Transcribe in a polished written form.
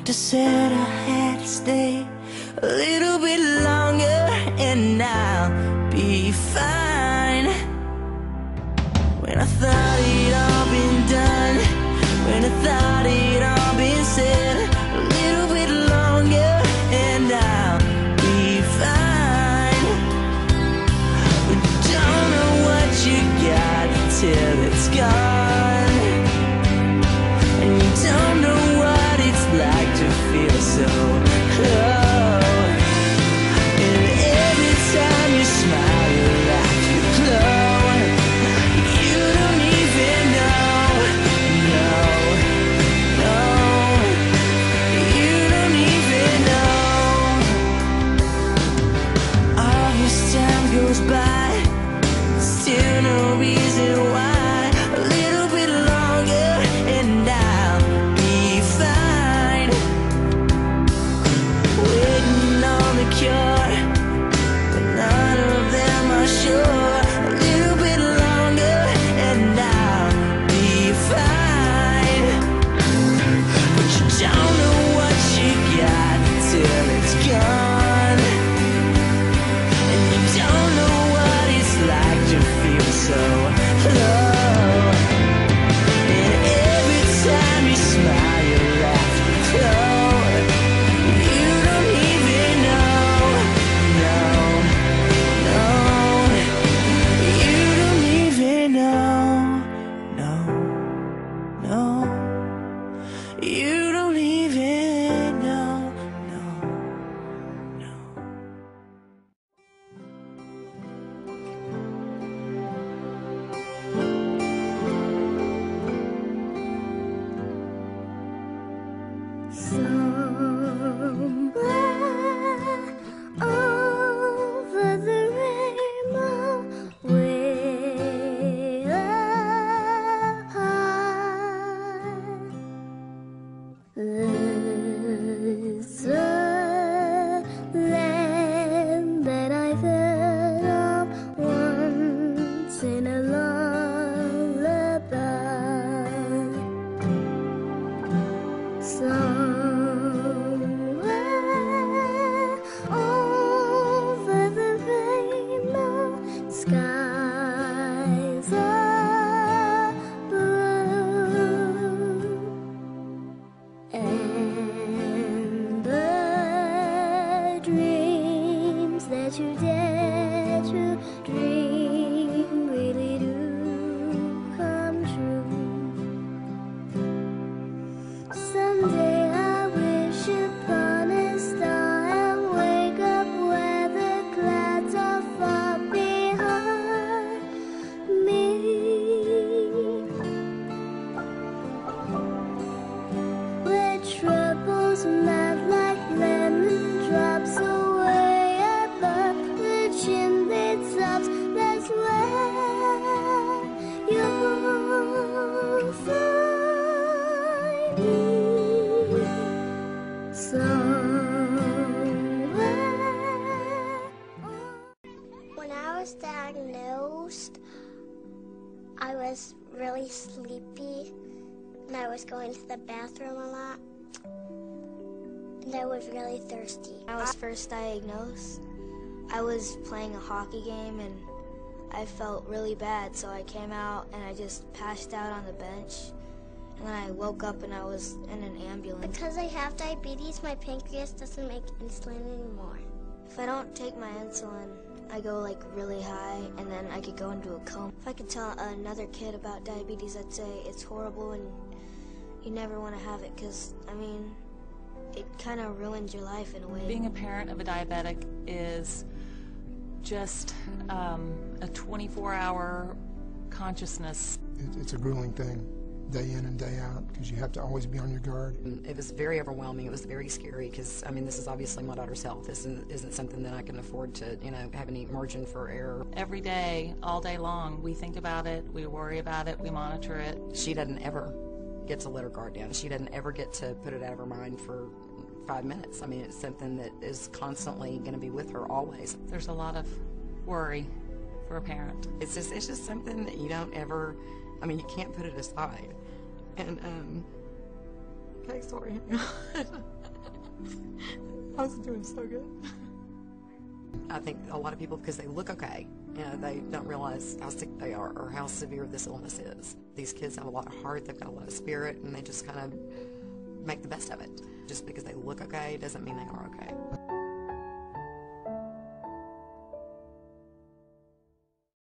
doctor said I had to stay a little bit longer and I'll be fine. When I thought it'd all been done, when I thought it'd all been said, a little bit longer and I'll be fine. But don't know what you got till it's gone, and you don't know what it's like to feel so low. And every time you smile, you laugh, you glow. You don't even know, no, no. You don't even know. All this time goes by, still no reason why. A little bit longer and I'll be fine. Waiting on the cure, but none of them are sure. A little bit longer and I'll be fine. But you don't know what you got till it's gone, and you don't know what it's like to feel so low. And every time you smile, you laugh, you glow. You don't even know, no, no. You don't even know, no, no. You don't even know, no, no. Somewhere over the rainbow, way up high, there's a land that I've heard of once in a lullaby. Somewhere over the rainbow, skies are blue, and the dreams that you dare to dream really do come true. Someday I wish upon a star and wake up where the clouds are far behind me, where troubles melt like lemon drops away above the chimney tops. That's where you'll find me. Somewhere. When I was diagnosed, I was really sleepy and I was going to the bathroom a lot, and I was really thirsty. When I was first diagnosed, I was playing a hockey game and I felt really bad, so I came out and I just passed out on the bench. And then I woke up and I was in an ambulance. Because I have diabetes, my pancreas doesn't make insulin anymore. If I don't take my insulin, I go like really high and then I could go into a coma. If I could tell another kid about diabetes, I'd say it's horrible and you never want to have it, because, I mean, it kind of ruins your life in a way. Being a parent of a diabetic is just a 24-hour consciousness. It's a grueling thing, day in and day out, because you have to always be on your guard. It was very overwhelming. It was very scary because, I mean, this is obviously my daughter's health. This isn't something that I can afford to, have any margin for error. Every day, all day long, we think about it, we worry about it, we monitor it. She doesn't ever get to let her guard down. She doesn't ever get to put it out of her mind for 5 minutes. I mean, it's something that is constantly going to be with her always. There's a lot of worry for a parent. It's just something that you don't ever, I mean, you can't put it aside. And, okay, sorry. I was doing so good. I think a lot of people, because they look okay, you know, they don't realize how sick they are or how severe this illness is. These kids have a lot of heart, they've got a lot of spirit, and they just kind of make the best of it. Just because they look okay doesn't mean they are okay.